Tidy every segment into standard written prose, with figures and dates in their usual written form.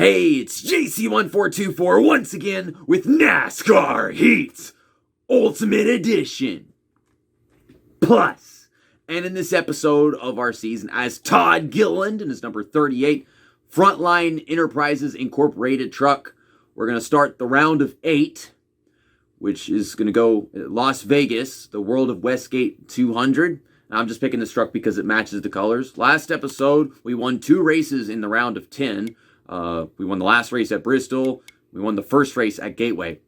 Hey, it's JC1424 once again with NASCAR Heat Ultimate Edition Plus. And in this episode of our season, as Todd Gilliland in his number 38 Frontline Enterprises Incorporated truck, we're going to start the round of 8, which is going to go at Las Vegas, the World of Westgate 200. And I'm just picking this truck because it matches the colors. Last episode, we won 2 races in the round of 10. We won the last race at Bristol. We won the first race at Gateway.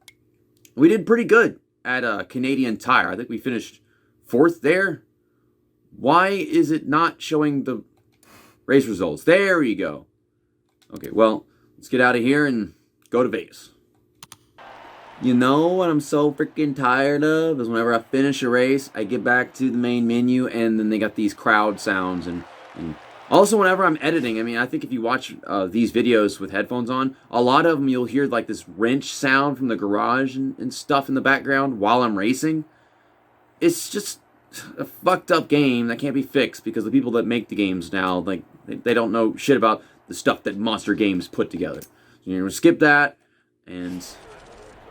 We did pretty good at Canadian Tire. I think we finished 4th there. Why is it not showing the race results? There we go. Okay, well, let's get out of here and go to Vegas. You know what I'm so freaking tired of is whenever I finish a race, I get back to the main menu and then they got these crowd sounds and also, whenever I'm editing, I mean, I think if you watch these videos with headphones on, a lot of them you'll hear like this wrench sound from the garage and stuff in the background while I'm racing. It's just a fucked up game that can't be fixed because the people that make the games now, like, they don't know shit about the stuff that Monster Games put together. So you're going to skip that, and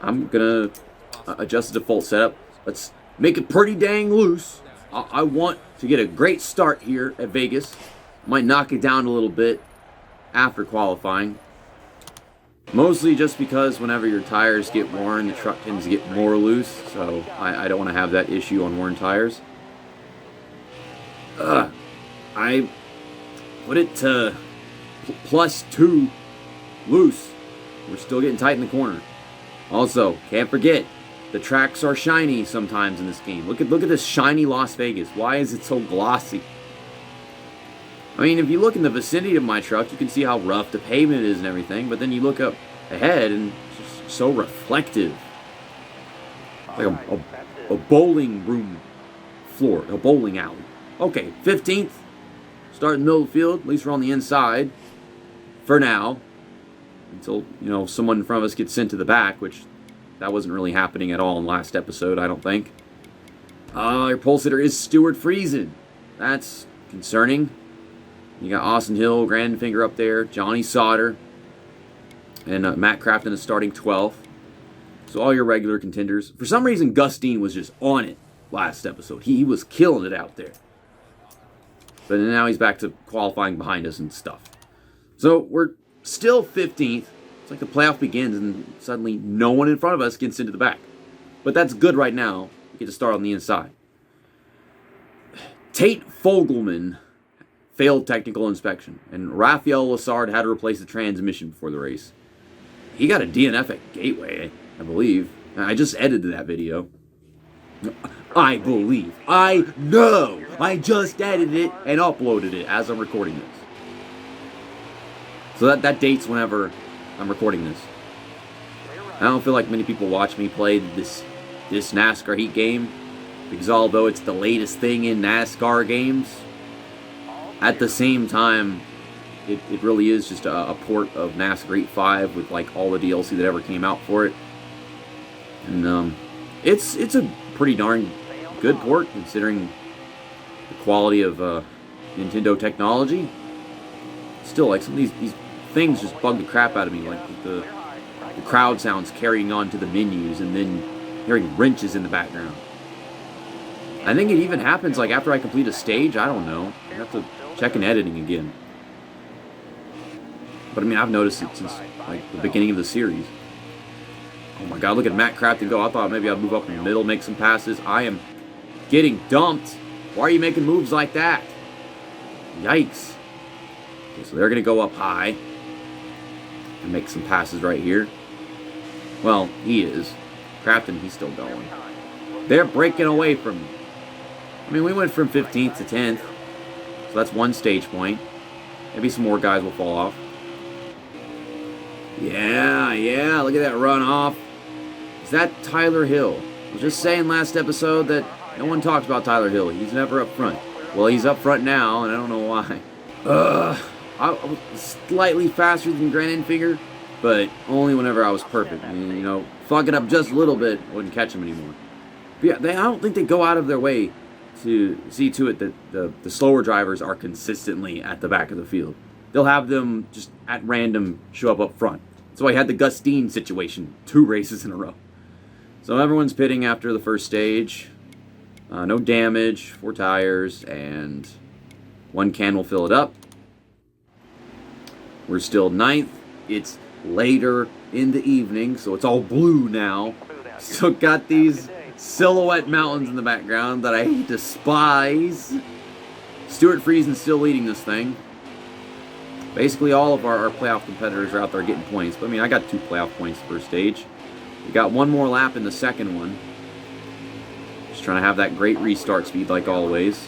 I'm going to adjust the default setup. Let's make it pretty dang loose. I want to get a great start here at Vegas. Might knock it down a little bit after qualifying. Mostly just because whenever your tires get worn, the truck tends to get more loose. So I don't want to have that issue on worn tires. I put it to +2 loose. We're still getting tight in the corner. Also, can't forget, the tracks are shiny sometimes in this game. Look at this shiny Las Vegas. Why is it so glossy? I mean, if you look in the vicinity of my truck, you can see how rough the pavement is and everything, but then you look up ahead and it's just so reflective. It's like a bowling room floor, a bowling alley. Okay, 15th, start in the middle of the field, at least we're on the inside, for now, until, someone in front of us gets sent to the back, which that wasn't really happening at all in last episode, I don't think. Your pole sitter is Stuart Friesen. That's concerning. You got Austin Hill, Grandfinger up there, Johnny Sauter, and Matt Crafton is starting 12th. So all your regular contenders. For some reason, Gus Dean was just on it last episode. He was killing it out there. But now he's back to qualifying behind us and stuff. So we're still 15th. It's like the playoff begins and suddenly no one in front of us gets into the back. But that's good right now. We get to start on the inside. Tate Fogelman failed technical inspection, and Rafael Lassard had to replace the transmission before the race. He got a DNF at Gateway, I believe. I just edited that video. I believe. I know. I just edited it and uploaded it as I'm recording this. So that dates whenever I'm recording this. I don't feel like many people watch me play this NASCAR Heat game, because although it's the latest thing in NASCAR games, at the same time, it really is just a port of NASCAR Heat 5 with like all the DLC that ever came out for it. And it's a pretty darn good port considering the quality of Nintendo technology. Still, like some of these things just bug the crap out of me, like the crowd sounds carrying on to the menus and then hearing wrenches in the background. I think it even happens like after I complete a stage. I don't know. I have to check in editing again. But I mean, I've noticed it since like the beginning of the series. Oh my god, look at Matt Crafton go. I thought maybe I'd move up in the middle, make some passes. I am getting dumped. Why are you making moves like that? Yikes. Okay, so they're going to go up high and make some passes right here. Well, he is. Crafton, he's still going. They're breaking away from me. I mean, we went from 15th to 10th. So that's one stage point. Maybe some more guys will fall off. Yeah, look at that run off. Is that Tyler Hill? I was just saying last episode that no one talks about Tyler Hill. He's never up front. Well, he's up front now, and I don't know why. I was slightly faster than Grandfinger, but only whenever I was perfect. And, fuck it up just a little bit, wouldn't catch him anymore. But yeah, I don't think they go out of their way to see to it that the slower drivers are consistently at the back of the field. they'll have them just at random show up front. So I had the Gustine situation 2 races in a row. So everyone's pitting after the first stage. No damage, 4 tires, and 1 can will fill it up. We're still 9th. It's later in the evening, so it's all blue now. Still got these silhouette mountains in the background that I despise. Stuart Friesen's still leading this thing. Basically, all of our playoff competitors are out there getting points. But I mean, I got 2 playoff points first stage. We got 1 more lap in the second one. Just trying to have that great restart speed like always.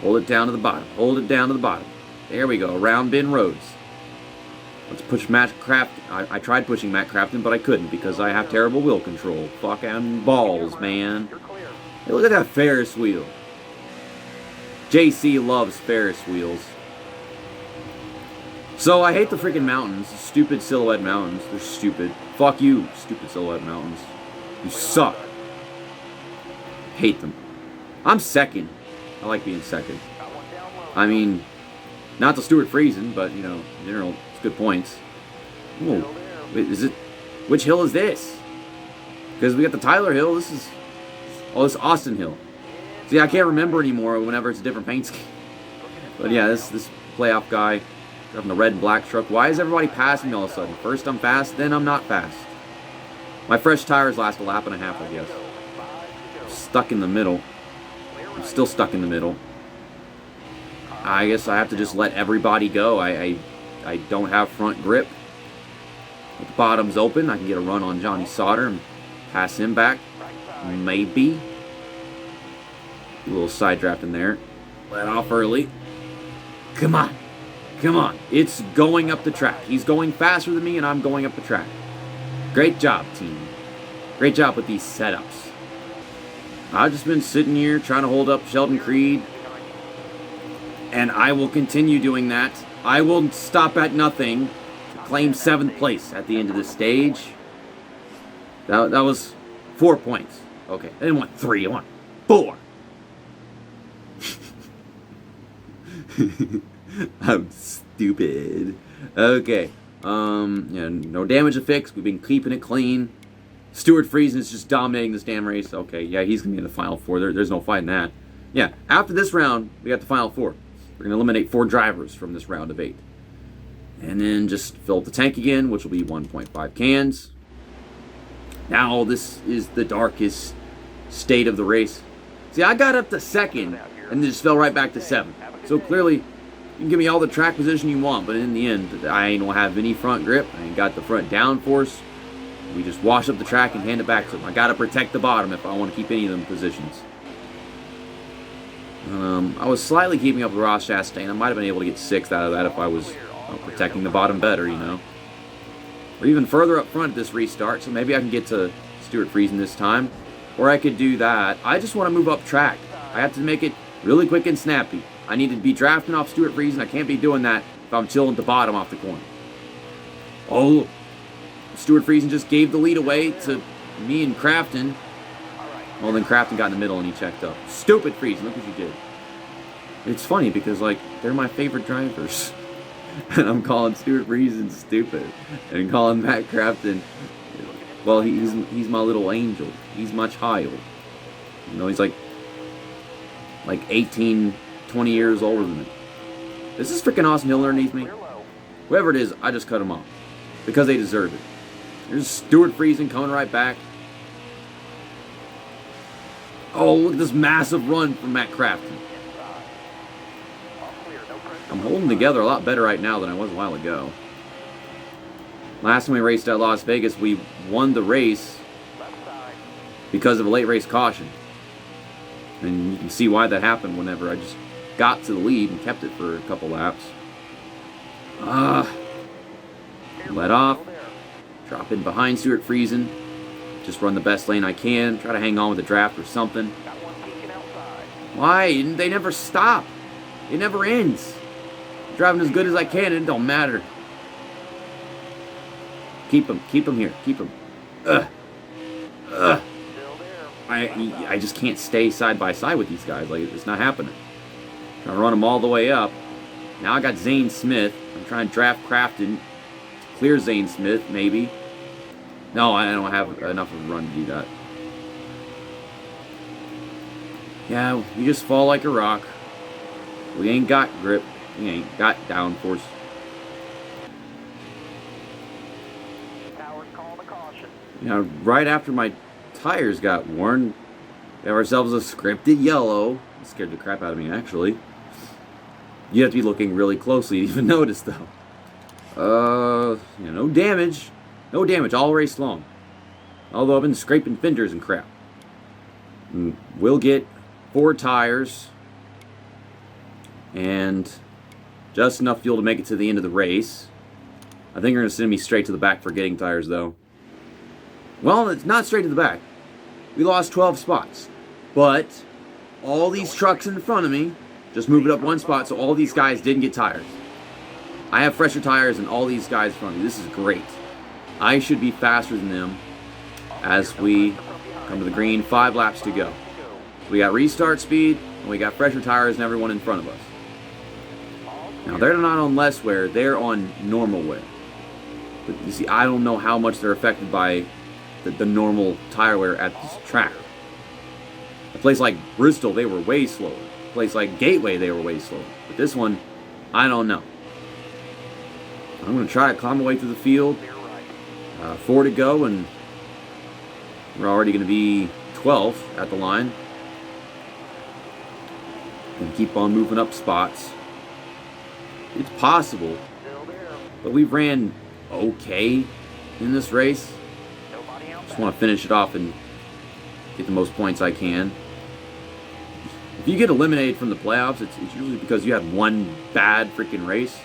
Hold it down to the bottom. Hold it down to the bottom. There we go. Around bend roads. Let's push Matt Crafton. I tried pushing Matt Crafton, but I couldn't because I have terrible wheel control. Fucking balls, man. Hey, look at that Ferris wheel. JC loves Ferris wheels. So I hate the freaking mountains. Stupid silhouette mountains. They're stupid. Fuck you, stupid silhouette mountains. You suck. Hate them. I'm second. I like being second. I mean, not the Stuart Friesen, but, you know, in general, it's good points. Ooh, wait, is it... Which hill is this? Because we got the Tyler Hill. This is... Oh, this is Austin Hill. See, I can't remember anymore whenever it's a different paint scheme. But yeah, this playoff guy driving the red and black truck. Why is everybody passing me all of a sudden? First I'm fast, then I'm not fast. My fresh tires last a lap and a half, I guess. I'm stuck in the middle. I'm still stuck in the middle. I guess I have to just let everybody go. I don't have front grip. If the bottom's open, I can get a run on Johnny Sauter and pass him back. Maybe. A little side draft in there. Let off early. Come on. Come on. It's going up the track. He's going faster than me, and I'm going up the track. Great job, team. Great job with these setups. I've just been sitting here trying to hold up Sheldon Creed, and I will continue doing that. I will stop at nothing to claim 7th place at the end of this stage. That was 4 points. Okay, I didn't want 3, I want 4. I'm stupid. Okay. Yeah, no damage to fix. We've been keeping it clean. Stuart Friesen is just dominating this damn race. Okay, yeah, he's going to be in the final 4. There's no fighting that. Yeah, after this round, we got the final 4. We're going to eliminate 4 drivers from this round of 8. And then just fill up the tank again, which will be 1.5 cans. Now this is the darkest state of the race. See, I got up to 2nd and then just fell right back to 7th. So clearly, you can give me all the track position you want, but in the end, I don't have any front grip. I ain't got the front downforce. We just wash up the track and hand it back to them. I got to protect the bottom if I want to keep any of them positions. I was slightly keeping up with Ross Chastain. I might have been able to get 6th out of that if I was protecting the bottom better, you know. We're even further up front at this restart, so maybe I can get to Stuart Friesen this time. Or I could do that. I just want to move up track. I have to make it really quick and snappy. I need to be drafting off Stuart Friesen. I can't be doing that if I'm chilling at the bottom off the corner. Oh, Stuart Friesen just gave the lead away to me and Crafton. Well, then Crafton got in the middle and he checked up. Stupid Friesen, look what you did. It's funny because, like, they're my favorite drivers. And I'm calling Stuart Friesen stupid. And calling Matt Crafton, well, he's my little angel. He's my child. You know, he's like 18, 20 years older than me. Is this freaking Austin Hill underneath me? Whoever it is, I just cut him off. Because they deserve it. There's Stuart Friesen coming right back. Oh, look at this massive run from Matt Crafton. I'm holding together a lot better right now than I was a while ago. Last time we raced at Las Vegas, we won the race because of a late race caution. And you can see why that happened whenever I just got to the lead and kept it for a couple laps. Let off. Drop in behind Stuart Friesen. Just run the best lane I can. Try to hang on with the draft or something. Why? They never stop. It never ends. I'm driving as good as I can and it don't matter. Keep him here. Keep him. I just can't stay side by side with these guys. Like, it's not happening. Trying to run them all the way up. Now I got Zane Smith. I'm trying to draft Crafton. Clear Zane Smith, maybe. No, I don't have enough of a run to do that. Yeah, we just fall like a rock. We ain't got grip. We ain't got downforce. You know, right after my tires got worn, we have ourselves a scripted yellow. It scared the crap out of me, actually. You have to be looking really closely to even notice, though. Yeah, no damage. No damage all race long. Although I've been scraping fenders and crap. We'll get 4 tires. And just enough fuel to make it to the end of the race. I think they're going to send me straight to the back for getting tires, though. Well, it's not straight to the back. We lost 12 spots. But all these trucks in front of me just moved it up 1 spot, so all these guys didn't get tires. I have fresher tires than all these guys in front of me. This is great. I should be faster than them as we come to the green. 5 laps to go. We got restart speed, and we got fresher tires than everyone in front of us. Now, they're not on less wear. They're on normal wear. But you see, I don't know how much they're affected by the normal tire wear at this track. A place like Bristol, they were way slower. A place like Gateway, they were way slower. But this one, I don't know. I'm going to try to climb my way through the field. 4 to go, and we're already going to be 12th at the line. And keep on moving up spots. It's possible, but we ran okay in this race. Just want to finish it off and get the most points I can. If you get eliminated from the playoffs, it's usually because you had one bad freaking race,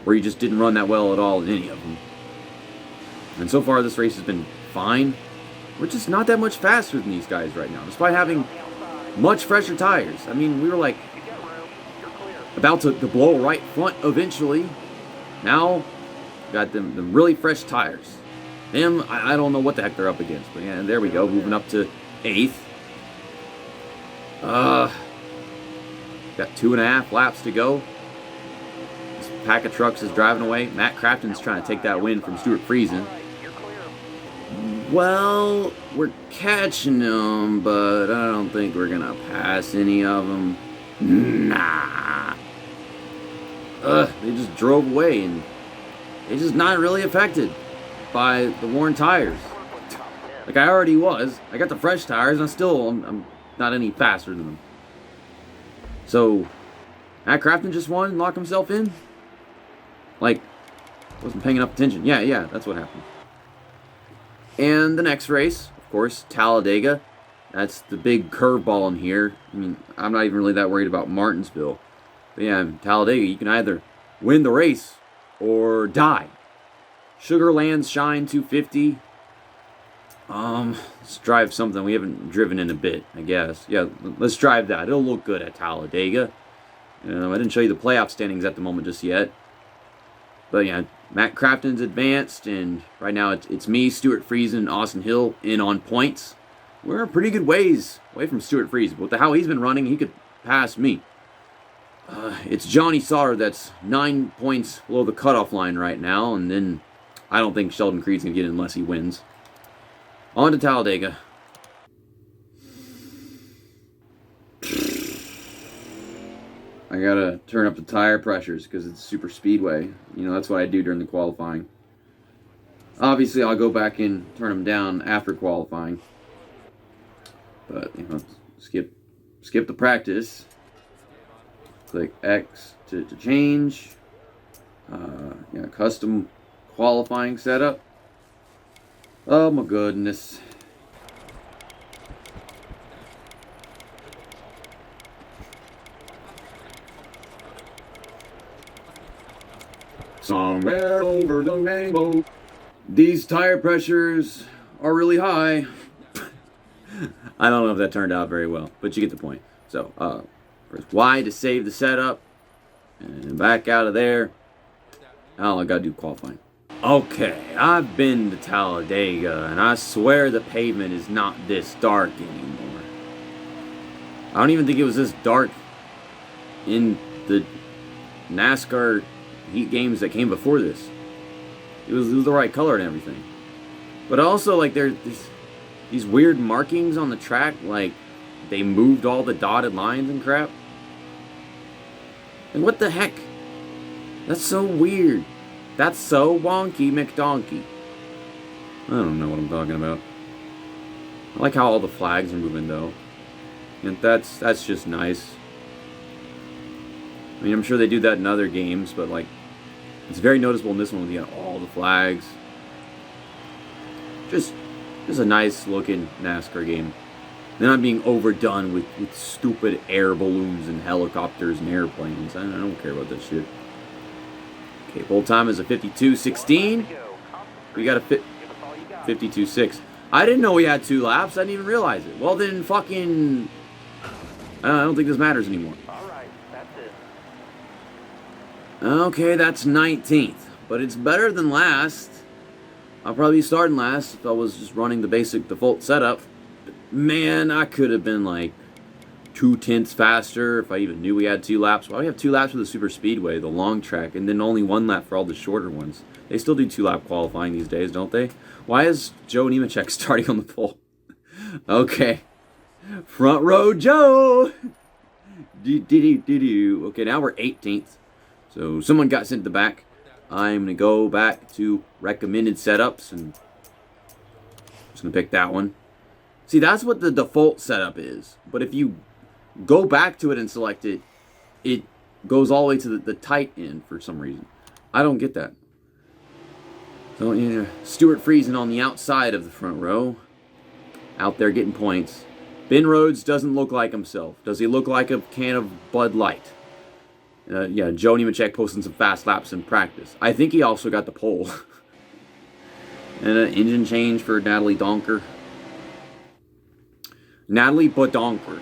or you just didn't run that well at all in any of them. And so far, this race has been fine. We're just not that much faster than these guys right now, despite having much fresher tires. I mean, we were like about to blow right front eventually. Now, got them really fresh tires. Them, I don't know what the heck they're up against. But yeah, there we go, moving up to 8th. Got 2.5 laps to go. This pack of trucks is driving away. Matt Crafton's trying to take that win from Stuart Friesen. Well, we're catching them, but I don't think we're going to pass any of them. Nah. They just drove away, and they're just not really affected by the worn tires. Like I already was. I got the fresh tires, and I'm not any faster than them. So, Matt Crafton just won and locked himself in? Like, wasn't paying enough attention. Yeah, that's what happened. And the next race, of course, Talladega. That's the big curveball in here. I mean, I'm not even really that worried about Martinsville. But yeah, Talladega, you can either win the race or die. Sugarland's Shine 250. Let's drive something we haven't driven in a bit, I guess. Yeah, let's drive that. It'll look good at Talladega. I didn't show you the playoff standings at the moment just yet. But yeah, Matt Crafton's advanced, and right now it's me, Stuart Friesen, and Austin Hill in on points. We're a pretty good ways away from Stuart Friesen. But with how he's been running, he could pass me. It's Johnny Sauter that's 9 points below the cutoff line right now, and then I don't think Sheldon Creed's going to get it unless he wins. On to Talladega. I gotta turn up the tire pressures because it's super speedway. You know, that's what I do during the qualifying. Obviously, I'll go back and turn them down after qualifying. But, you know, skip the practice. Click X to change. Custom qualifying setup. Oh my goodness. Somewhere over the rainbow. These tire pressures are really high. I don't know if that turned out very well, but you get the point. So, press Y to save the setup. And back out of there. Oh, I gotta do qualifying. Okay, I've been to Talladega, and I swear the pavement is not this dark anymore. I don't even think it was this dark in the NASCAR Heat games that came before this. It was the right color and everything. But also, like, there's these weird markings on the track, like they moved all the dotted lines and crap. And what the heck? That's so weird. That's so wonky McDonkey. I don't know what I'm talking about. I like how all the flags are moving though. And that's just nice. I mean, I'm sure they do that in other games, but like, it's very noticeable in this one when you got all the flags. Just a nice looking NASCAR game. They're not being overdone with stupid air balloons and helicopters and airplanes. I don't care about that shit. Okay, full time is a 52.16. We got a 52.6. I didn't know we had 2 laps. I didn't even realize it. Well, then fucking... I don't think this matters anymore. Alright, that's it. Okay, that's 19th. But it's better than last. I'll probably be starting last if I was just running the basic default setup. But man, I could have been like 2/10 faster if I even knew we had 2 laps. Why do we have 2 laps for the super speedway, the long track, and then only 1 lap for all the shorter ones? They still do 2-lap qualifying these days, don't they? Why is Joe Nemechek starting on the pole? Okay. Front row Joe! Okay, now we're 18th. So someone got sent to the back. I'm going to go back to recommended setups and just going to pick that one. See, that's what the default setup is. But if you go back to it and select it, it goes all the way to the tight end for some reason. I don't get that. So, yeah, Stuart Friesen on the outside of the front row. Out there getting points. Ben Rhodes doesn't look like himself. Does he look like a can of Bud Light? Yeah, Joe Nemechek posting some fast laps in practice. I think he also got the pole. And an engine change for Natalie Donker. Natalie Badonker.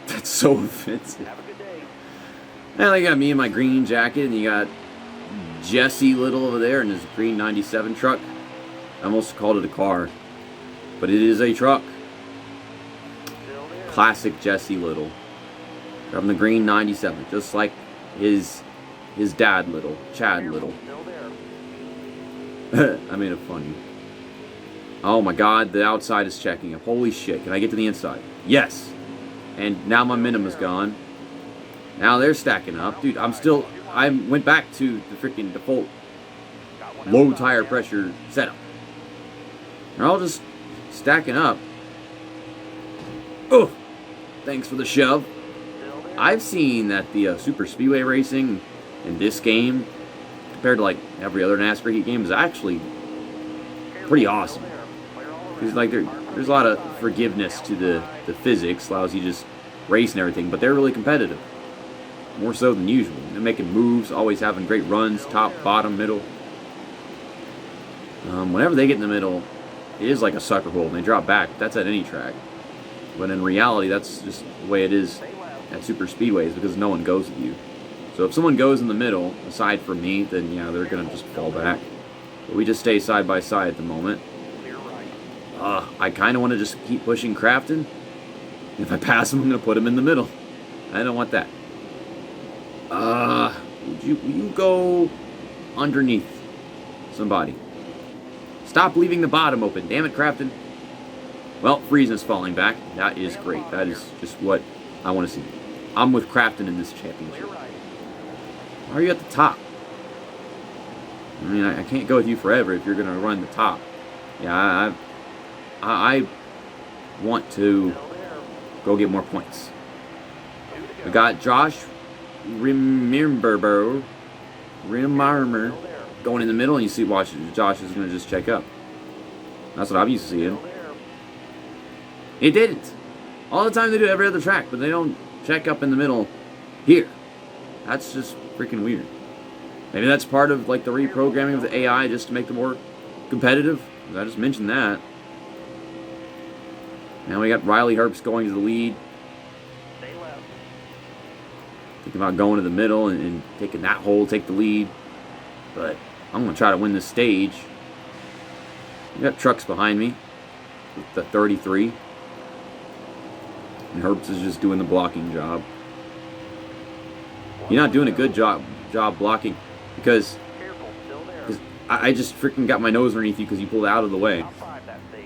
That's so offensive. Have a good day. And I got me in my green jacket, and you got Jesse Little over there in his green 97 truck. I almost called it a car, but it is a truck. Classic Jesse Little. From the green 97, just like his dad Little, Chad Little. I made it funny. Oh my god, the outside is checking up. Holy shit, can I get to the inside? Yes! And now my minimum is gone. Now they're stacking up. Dude, I went back to the freaking default low tire pressure setup. They're all just stacking up. Oh! Thanks for the shove. I've seen that the super speedway racing in this game, compared to like every other NASCAR Heat game, is actually pretty awesome. Because like there's a lot of forgiveness to the physics, allows you just race and everything, but they're really competitive. More so than usual. They're making moves, always having great runs, top, bottom, middle. Whenever they get in the middle, it is like a sucker hole, and they drop back. That's at any track. But in reality, that's just the way it is at super speedways, because no one goes with you. So if someone goes in the middle, aside from me, then yeah, they're going to just fall back. But we just stay side by side at the moment. I kind of want to just keep pushing Crafton. If I pass him, I'm going to put him in the middle. I don't want that. Will you go underneath somebody? Stop leaving the bottom open. Damn it, Crafton. Well, Friesen is falling back. That is great. That is just what I want to see. I'm with Crafton in this championship. Why are you at the top? I mean, I can't go with you forever if you're going to run the top. Yeah, I want to go get more points. We got Josh Rimmerber going in the middle, and you see, watch, Josh is going to just check up. That's what I'm used to seeing. It didn't. All the time they do every other track, but they don't check up in the middle here. That's just freaking weird. Maybe that's part of like the reprogramming of the AI just to make them more competitive. I just mentioned that. Now we got Riley Herbst going to the lead. Thinking about going to the middle and taking that hole, take the lead. But I'm going to try to win this stage. We got trucks behind me with the 33. And Herbst is just doing the blocking job. You're not doing a good job job blocking because I just freaking got my nose underneath you because you pulled out of the way.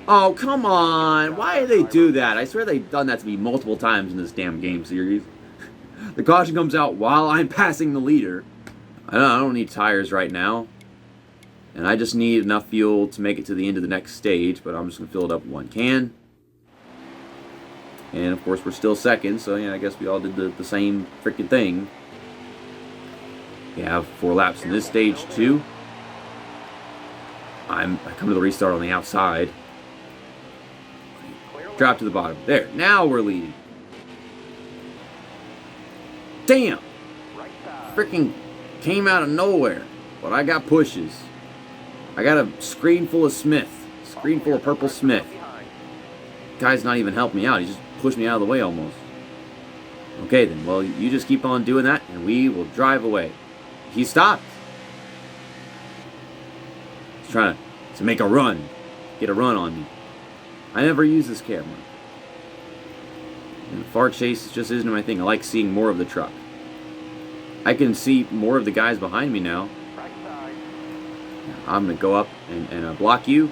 Oh, come on. Why do they do that? I swear they've done that to me multiple times in this damn game series. The caution comes out while I'm passing the leader. I don't need tires right now. And I just need enough fuel to make it to the end of the next stage, but I'm just going to fill it up in one can. And, of course, we're still second, so, yeah, I guess we all did the same freaking thing. We have 4 laps in this stage, too. I come to the restart on the outside. Drop to the bottom. There. Now we're leading. Damn! Freaking came out of nowhere. But I got pushes. I got a screen full of Smith. Screen full of purple Smith. Guy's not even helping me out. He just pushed me out of the way almost. Okay then. Well, you just keep on doing that and we will drive away. He stopped. He's trying to make a run. Get a run on me. I never use this camera. And far chase just isn't my thing. I like seeing more of the truck. I can see more of the guys behind me now. I'm going to go up and block you.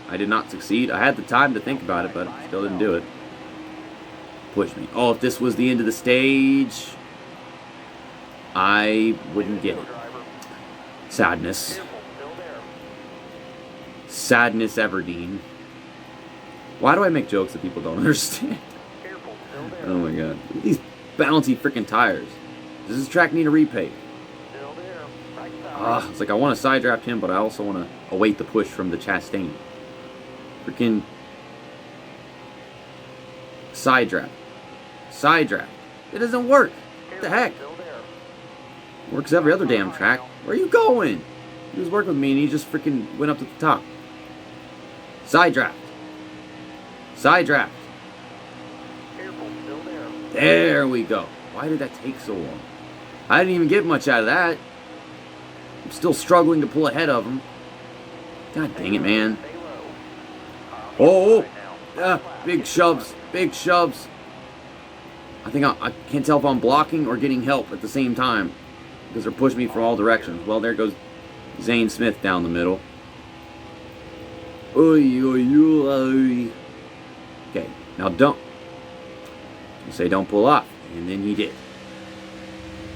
I did not succeed. I had the time to think about it, but still didn't do it. Push me. Oh, if this was the end of the stage, I wouldn't get it. Sadness. Sadness Everdeen. Why do I make jokes that people don't understand? Oh my god. These bouncy freaking tires. Does this track need a repave? It's like I want to side draft him, but I also want to await the push from the Chastain. Freaking side draft. Side draft. It doesn't work. What the heck? Works every other damn track. Where are you going? He was working with me and he just freaking went up to the top. Side draft. Side draft. There we go. Why did that take so long? I didn't even get much out of that. I'm still struggling to pull ahead of him. God dang it, man. Oh, big shoves, big shoves. I think I can't tell if I'm blocking or getting help at the same time because they're pushing me from all directions. Well, there goes Zane Smith down the middle. Oy, oy, oy. Okay, now don't. You say don't pull off, and then he did.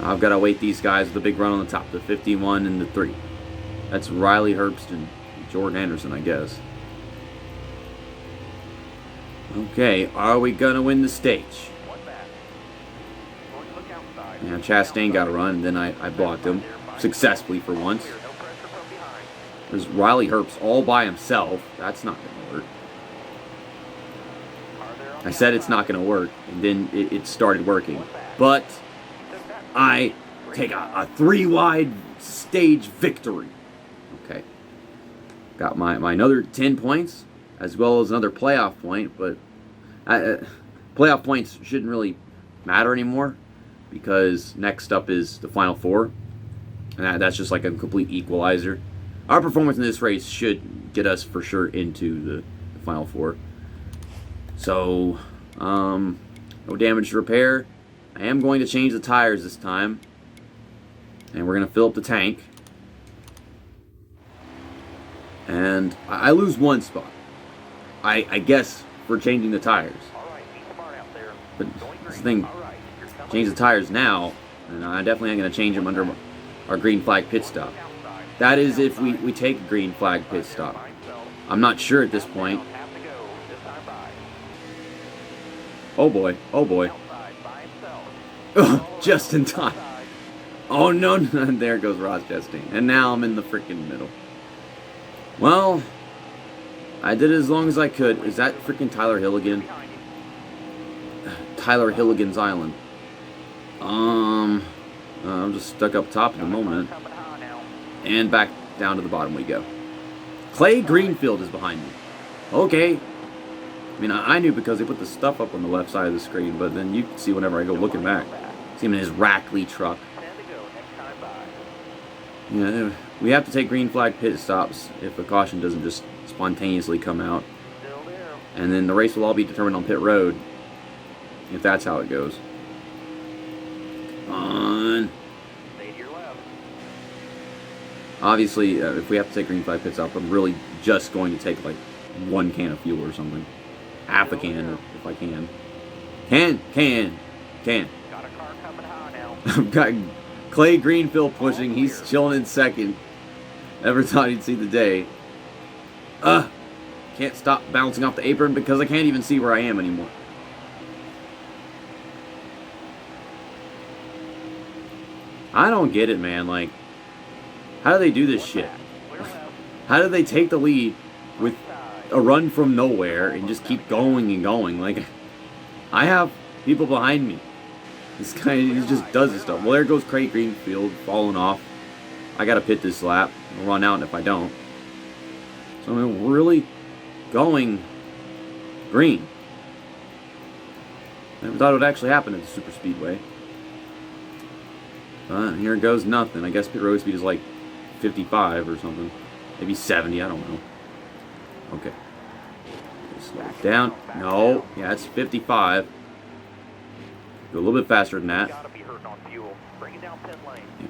I've got to wait these guys with the big run on the top, the 51 and the 3. That's Riley Herbst and Jordan Anderson, I guess. Okay, are we going to win the stage? Yeah, Chastain got a run, and then I blocked him successfully for once. There's Riley Herbst all by himself. That's not going to work. I said it's not going to work, and then it started working. But I take a 3-wide stage victory. Okay. Got my another 10 points, as well as another playoff point, but playoff points shouldn't really matter anymore, because next up is the Final Four, and that's just like a complete equalizer. Our performance in this race should get us for sure into the Final Four. So, no damage to repair. I am going to change the tires this time. And we're going to fill up the tank. And I lose one spot. I guess for changing the tires. But this thing, change the tires now, and I definitely ain't going to change them under our green flag pit stop. That is if we take a green flag pit stop. I'm not sure at this point. Oh boy, oh boy. Just in time. Oh no, there goes Ross Chastain. And now I'm in the freaking middle. Well, I did it as long as I could. Is that freaking Tyler Hilligan? Tyler Hilligan's Island. I'm just stuck up top at the moment. And back down to the bottom we go. Clay Greenfield is behind me. Okay. I mean, I knew because they put the stuff up on the left side of the screen, but then you can see whenever I go looking back. See him in his Rackley truck. Yeah, we have to take green flag pit stops if a caution doesn't just spontaneously come out. And then the race will all be determined on pit road, if that's how it goes. Come on. Obviously, if we have to take green flag pits out, I'm really just going to take like 1 can of fuel or something. Half a can, if I can. Can. Got a car coming high now. I've got Clay Greenfield pushing. He's chilling in second. Never thought he'd see the day. Can't stop bouncing off the apron because I can't even see where I am anymore. I don't get it, man. Like, how do they do this shit? How do they take the lead with a run from nowhere and just keep going and going? Like, I have people behind me. This guy, he just does this stuff. Well, there goes Craig Greenfield falling off. I gotta pit this lap. I'll run out if I don't. So I'm really going green. I never thought it would actually happen at the super speedway. Here goes nothing. I guess pit road speed is like 55 or something. Maybe 70, I don't know. Okay. Slow it down. No. Yeah, it's 55. Go a little bit faster than that.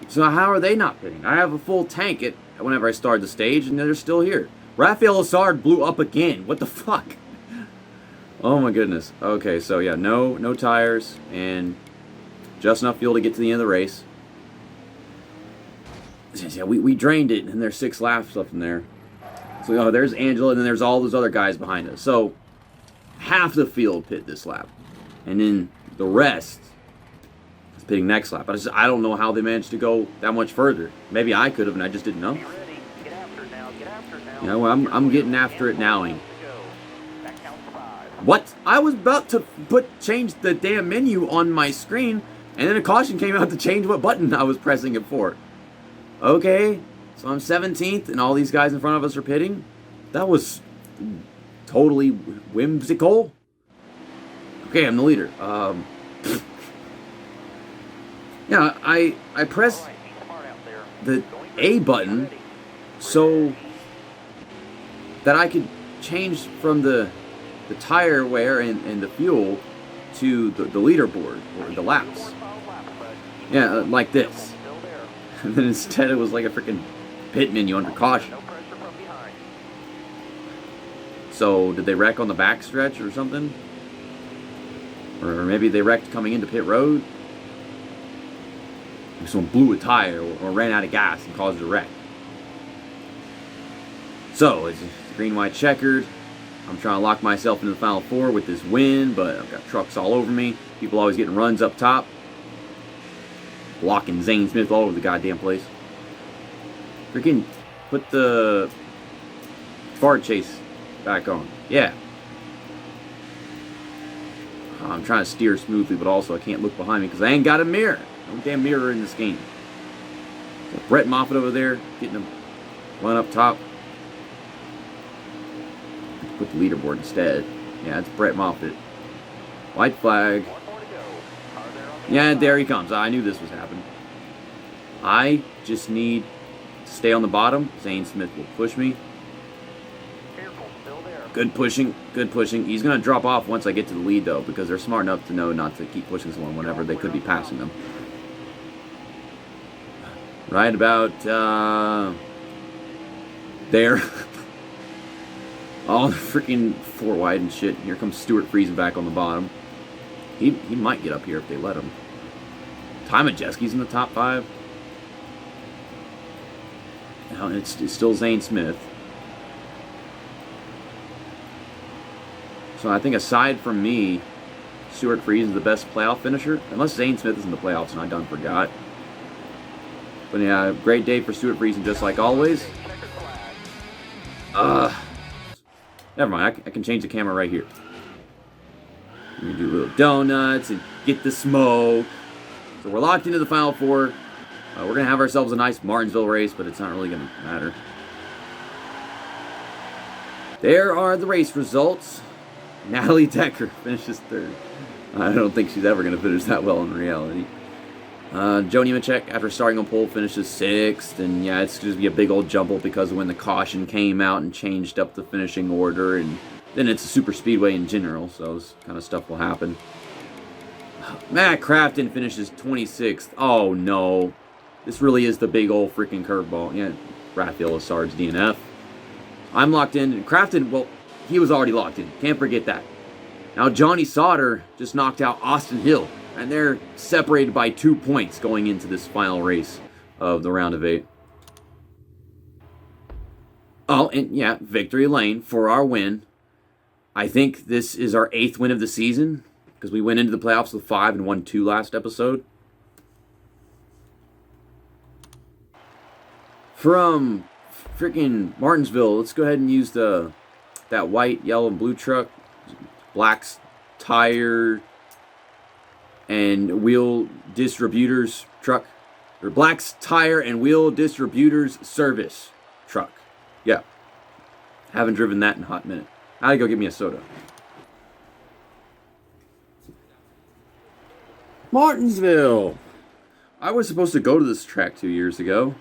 So how are they not pitting? I have a full tank at whenever I start the stage, and they're still here. Rafael Lessard blew up again. What the fuck? Oh my goodness. Okay, so yeah, no tires, and just enough fuel to get to the end of the race. Yeah, we drained it, and there's 6 laps left in there. So there's Angela, and then there's all those other guys behind us. So half the field pit this lap, and then the rest is pitting next lap. I don't know how they managed to go that much further. Maybe I could have, and I just didn't know. Yeah, well, I'm getting after it nowing. What? I was about to change the damn menu on my screen, and then a caution came out to change what button I was pressing it for. Okay, so I'm 17th, and all these guys in front of us are pitting. That was totally whimsical. Okay, I'm the leader. Yeah, I pressed the A button so that I could change from the tire wear and the fuel to the leaderboard or the laps. Yeah, like this. And then instead it was like a freaking pit menu under caution. So did they wreck on the back stretch or something? Or maybe they wrecked coming into pit road? Maybe someone blew a tire or ran out of gas and caused a wreck. So it's green, white, checkered. I'm trying to lock myself into the final 4 with this win, but I've got trucks all over me. People always getting runs up top. Blocking Zane Smith all over the goddamn place. Freaking put the fart chase back on. Yeah. I'm trying to steer smoothly, but also I can't look behind me because I ain't got a mirror. No damn mirror in this game. So Brett Moffitt over there getting him one up top. Put the leaderboard instead. Yeah, it's Brett Moffitt. White flag. Yeah, there he comes. I knew this was happening. I just need to stay on the bottom. Zane Smith will push me. Good pushing. Good pushing. He's going to drop off once I get to the lead, though, because they're smart enough to know not to keep pushing someone whenever they could be passing them. Right about there. All the freaking 4 wide and shit. Here comes Stuart Friesen back on the bottom. He might get up here if they let him. Ty Majeski's in the top 5. Now it's still Zane Smith. So I think aside from me, Stuart Friesen's the best playoff finisher. Unless Zane Smith is in the playoffs and I done forgot. But yeah, great day for Stuart Friesen just like always. Never mind, I can change the camera right here. We do little donuts and get the smoke. So we're locked into the final 4. We're going to have ourselves a nice Martinsville race, but it's not really going to matter. There are the race results. Natalie Decker finishes 3rd. I don't think she's ever going to finish that well in reality. Joe Nemechek, after starting on pole, finishes 6th. And yeah, it's going to be a big old jumble because of when the caution came out and changed up the finishing order. And then it's a super speedway in general, so this kind of stuff will happen. Matt Crafton finishes 26th. Oh no. This really is the big old freaking curveball. Yeah, Raphael Assard's DNF. I'm locked in. And Crafton, well, he was already locked in. Can't forget that. Now, Johnny Sauter just knocked out Austin Hill. And they're separated by 2 points going into this final race of the round of 8. Oh, and yeah, victory lane for our win. I think this is our 8th win of the season, because we went into the playoffs with 5 and won 2 last episode. From freaking Martinsville, let's go ahead and use that white, yellow, and blue truck. Black's tire and wheel distributors truck. Or Black's tire and wheel distributors service truck. Yeah. Haven't driven that in a hot minute. I gotta go get me a soda. Martinsville. I was supposed to go to this track 2 years ago.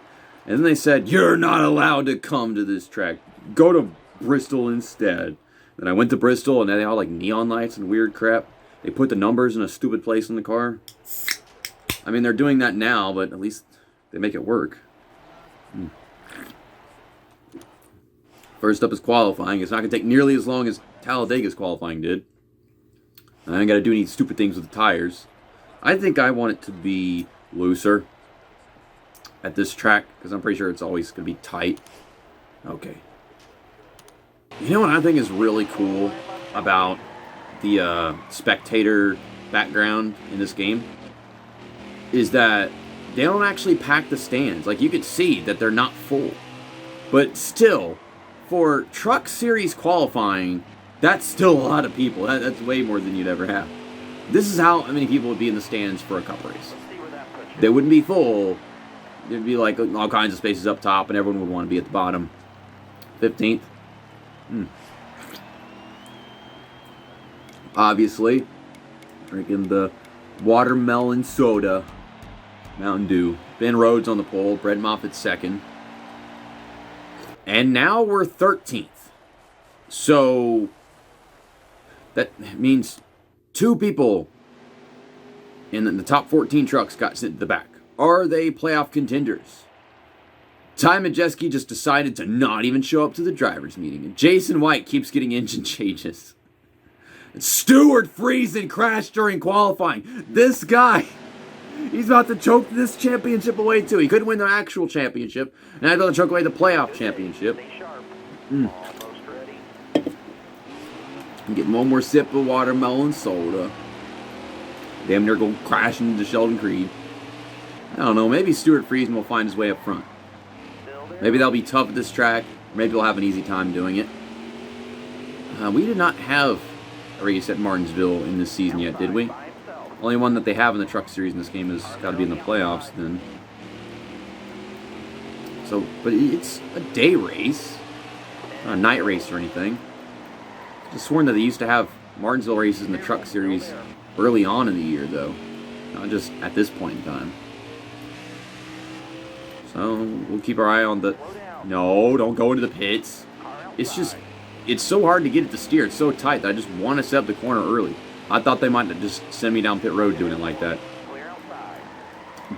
And then they said, you're not allowed to come to this track. Go to Bristol instead. Then I went to Bristol and they had like neon lights and weird crap. They put the numbers in a stupid place in the car. I mean, they're doing that now, but at least they make it work. First up is qualifying. It's not going to take nearly as long as Talladega's qualifying did. I ain't got to do any stupid things with the tires. I think I want it to be looser at this track, because I'm pretty sure it's always going to be tight. Okay. You know what I think is really cool about the spectator background in this game? Is that they don't actually pack the stands. Like, you could see that they're not full. But still, for Truck Series qualifying, that's still a lot of people. That's way more than you'd ever have. This is how many people would be in the stands for a cup race. They wouldn't be full. There'd be like all kinds of spaces up top, and everyone would want to be at the bottom. 15th. Obviously, drinking the watermelon soda. Mountain Dew. Ben Rhodes on the pole. Brett Moffitt second. And now we're 13th. So that means 2 people in the top 14 trucks got sent to the back. Are they playoff contenders? Ty Majeski just decided to not even show up to the driver's meeting. And Jason White keeps getting engine changes. Stuart Friesen crashed during qualifying. This guy, he's about to choke this championship away too. He couldn't win the actual championship. Now he's about to choke away the playoff championship. I'm getting one more sip of watermelon soda. Damn near go crashing into Sheldon Creed. I don't know, maybe Stuart Friesen will find his way up front. Maybe that'll be tough at this track. Maybe he'll have an easy time doing it. We did not have a race at Martinsville in this season yet, did we? Only one that they have in the Truck Series in this game has got to be in the playoffs then. So, but it's a day race. Not a night race or anything. Just sworn that they used to have Martinsville races in the Truck Series early on in the year, though. Not just at this point in time. So, we'll keep our eye on the... No, don't go into the pits. It's just... It's so hard to get it to steer. It's so tight that I just want to set up the corner early. I thought they might just send me down pit road doing it like that.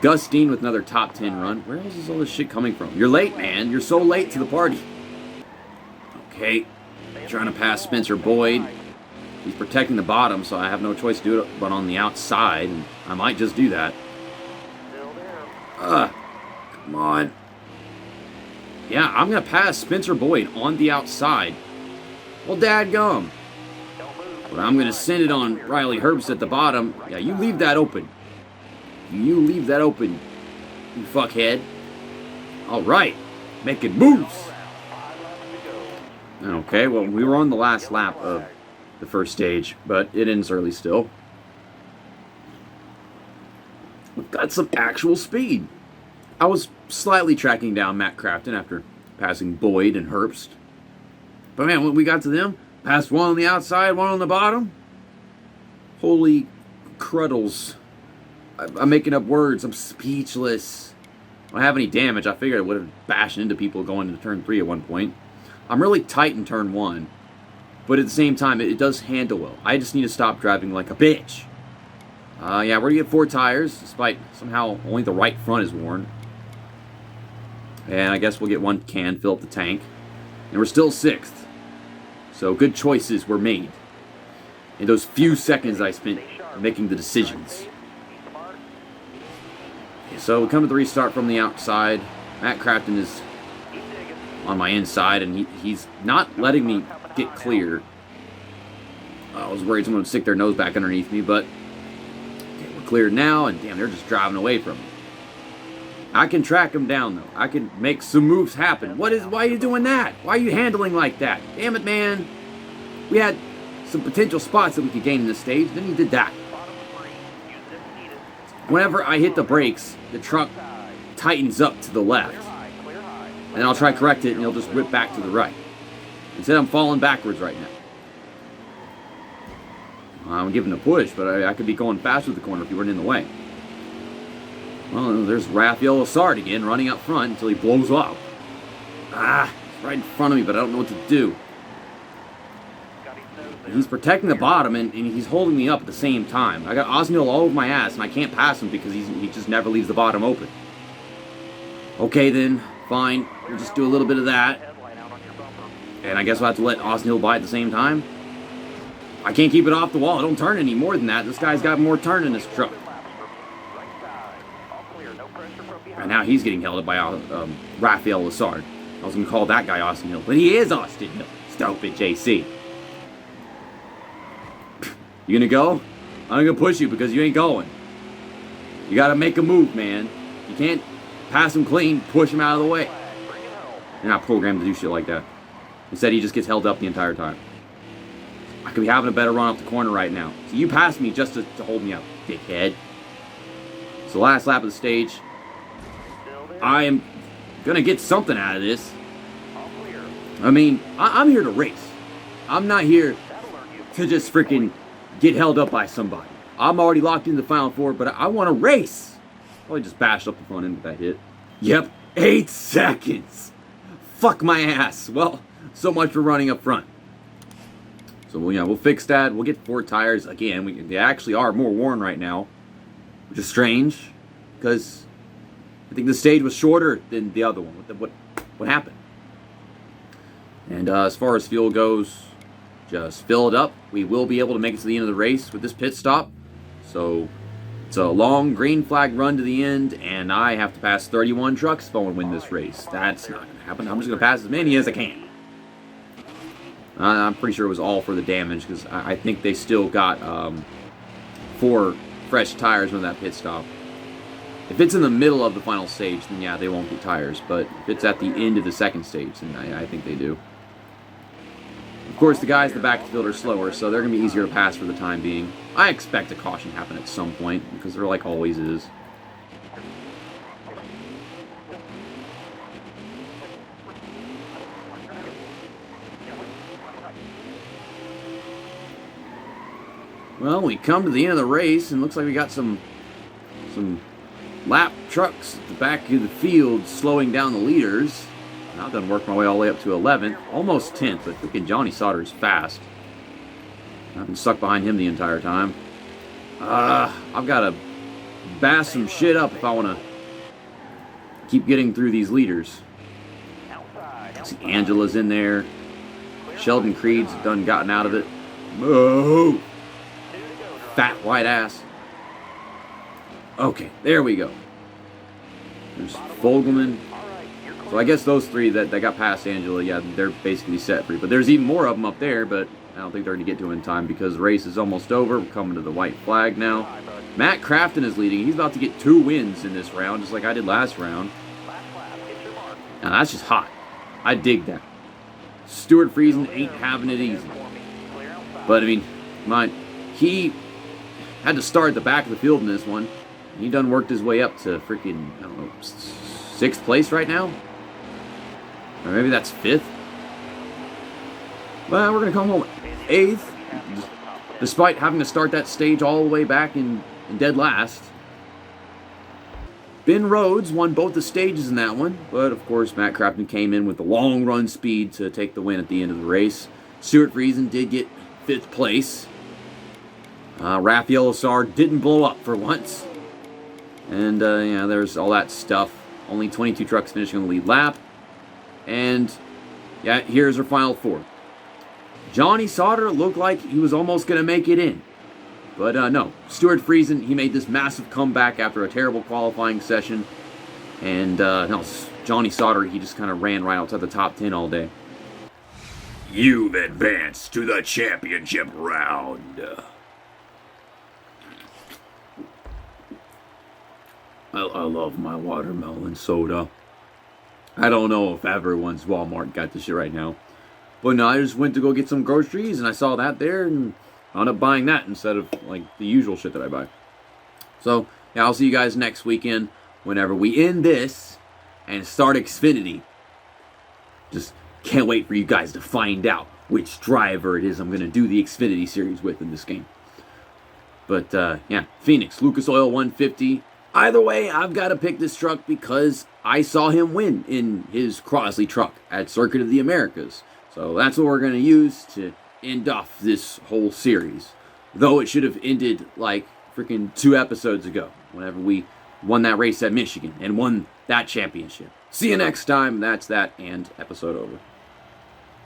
Gus Dean with another top 10 run. Where is all this shit coming from? You're late, man. You're so late to the party. Okay. Trying to pass Spencer Boyd. He's protecting the bottom, so I have no choice to do it but on the outside. And I might just do that. Come on. Yeah, I'm going to pass Spencer Boyd on the outside. Well, dadgum. But I'm going to send it on Riley Herbst at the bottom. Yeah, you leave that open. You leave that open, you fuckhead. All right. Making moves. Okay, well, we were on the last lap of the first stage, but it ends early still. We've got some actual speed. I was slightly tracking down Matt Crafton after passing Boyd and Herbst. But man, when we got to them, passed one on the outside, one on the bottom. Holy cruddles. I'm making up words. I'm speechless. I don't have any damage. I figured I would have bashed into people going into turn 3 at one point. I'm really tight in turn 1. But at the same time, it does handle well. I just need to stop driving like a bitch. Yeah, we're going to get 4 tires, despite somehow only the right front is worn. And I guess we'll get one can, fill up the tank. And we're still 6th. So good choices were made in those few seconds I spent making the decisions. So we come to the restart from the outside. Matt Crafton is on my inside, and he's not letting me get clear. I was worried someone would stick their nose back underneath me, but okay, we're cleared now, and damn, they're just driving away from me. I can track them down, though. I can make some moves happen. Why are you doing that? Why are you handling like that? Damn it, man. We had some potential spots that we could gain in this stage, then he did that. Whenever I hit the brakes, the truck tightens up to the left. And I'll try to correct it, and it'll just whip back to the right. Instead, I'm falling backwards right now. I'm giving a push, but I could be going faster with the corner if he weren't in the way. Well, there's Rafael Lessard again, running up front until he blows up. It's right in front of me, but I don't know what to do. He's protecting the bottom, and he's holding me up at the same time. I got Osniel all over my ass, and I can't pass him because he just never leaves the bottom open. Okay, then. Fine. We'll just do a little bit of that. And I guess we'll have to let Osniel by at the same time. I can't keep it off the wall. It don't turn any more than that. This guy's got more turn in his truck. And now he's getting held up by Rafael Lessard. I was going to call that guy Austin Hill, but he is Austin Hill. Stupid JC. You gonna go? I'm gonna push you because you ain't going. You gotta make a move, man. You can't pass him clean, push him out of the way. You're not programmed to do shit like that. Instead, he just gets held up the entire time. I could be having a better run off the corner right now. So you passed me just to hold me up, dickhead. It's the last lap of the stage. I am gonna get something out of this. I mean, I'm here to race. I'm not here to just freaking get held up by somebody. I'm already locked in the Final Four, but I want to race. Probably just bashed up the front end with that hit. Yep, 8 seconds. Fuck my ass. Well, so much for running up front. So, yeah, we'll fix that. We'll get 4 tires. Again, they actually are more worn right now, which is strange, because I think the stage was shorter than the other one. What happened? And as far as fuel goes, just fill it up. We will be able to make it to the end of the race with this pit stop. So it's a long green flag run to the end, and I have to pass 31 trucks if I want to win this race. That's not going to happen. I'm just going to pass as many as I can. I'm pretty sure it was all for the damage, because I think they still got 4 fresh tires on that pit stop. If it's in the middle of the final stage, then yeah, they won't get tires. But if it's at the end of the second stage, then I think they do. Of course, the guys in the back of the field are slower, so they're going to be easier to pass for the time being. I expect a caution to happen at some point, because there like always is. Well, we come to the end of the race, and looks like we got some lap trucks at the back of the field slowing down the leaders. I've done work my way all the way up to 11th, almost 10th, but freaking Johnny Sauter is fast. I've been stuck behind him the entire time. I've got to bass some shit up if I want to keep getting through these leaders. See, Angela's in there. Sheldon Creed's done gotten out of it. Move! Fat white ass. Okay, there we go. There's Fogelman. So I guess those 3 that got past Angela, yeah, they're basically set free. But there's even more of them up there, but I don't think they're going to get to it in time because the race is almost over. We're coming to the white flag now. Matt Crafton is leading. He's about to get 2 wins in this round, just like I did last round. Now that's just hot. I dig that. Stuart Friesen ain't having it easy. But, I mean, he had to start at the back of the field in this one. He done worked his way up to freaking, I don't know, 6th place right now? Or maybe that's 5th? Well, we're going to come home 8th. Despite having to start that stage all the way back in dead last. Ben Rhodes won both the stages in that one. But, of course, Matt Crafton came in with the long run speed to take the win at the end of the race. Stuart Friesen did get 5th place. Rafael Lessard didn't blow up for once. And, yeah, there's all that stuff. Only 22 trucks finishing on the lead lap. And, yeah, here's our final 4. Johnny Sauter looked like he was almost going to make it in. But no, Stuart Friesen, he made this massive comeback after a terrible qualifying session. And no, Johnny Sauter, he just kind of ran right outside the top 10 all day. You've advanced to the championship round. I love my watermelon soda. I don't know if everyone's Walmart got this shit right now. But no, I just went to go get some groceries and I saw that there and I ended up buying that instead of like the usual shit that I buy. So, yeah, I'll see you guys next weekend whenever we end this and start Xfinity. Just can't wait for you guys to find out which driver it is I'm going to do the Xfinity series with in this game. But, yeah, Phoenix, Lucas Oil 150. Either way, I've got to pick this truck because I saw him win in his Crosley truck at Circuit of the Americas. So that's what we're going to use to end off this whole series. Though it should have ended like freaking 2 episodes ago, whenever we won that race at Michigan and won that championship. See you next time. That's that, and episode over.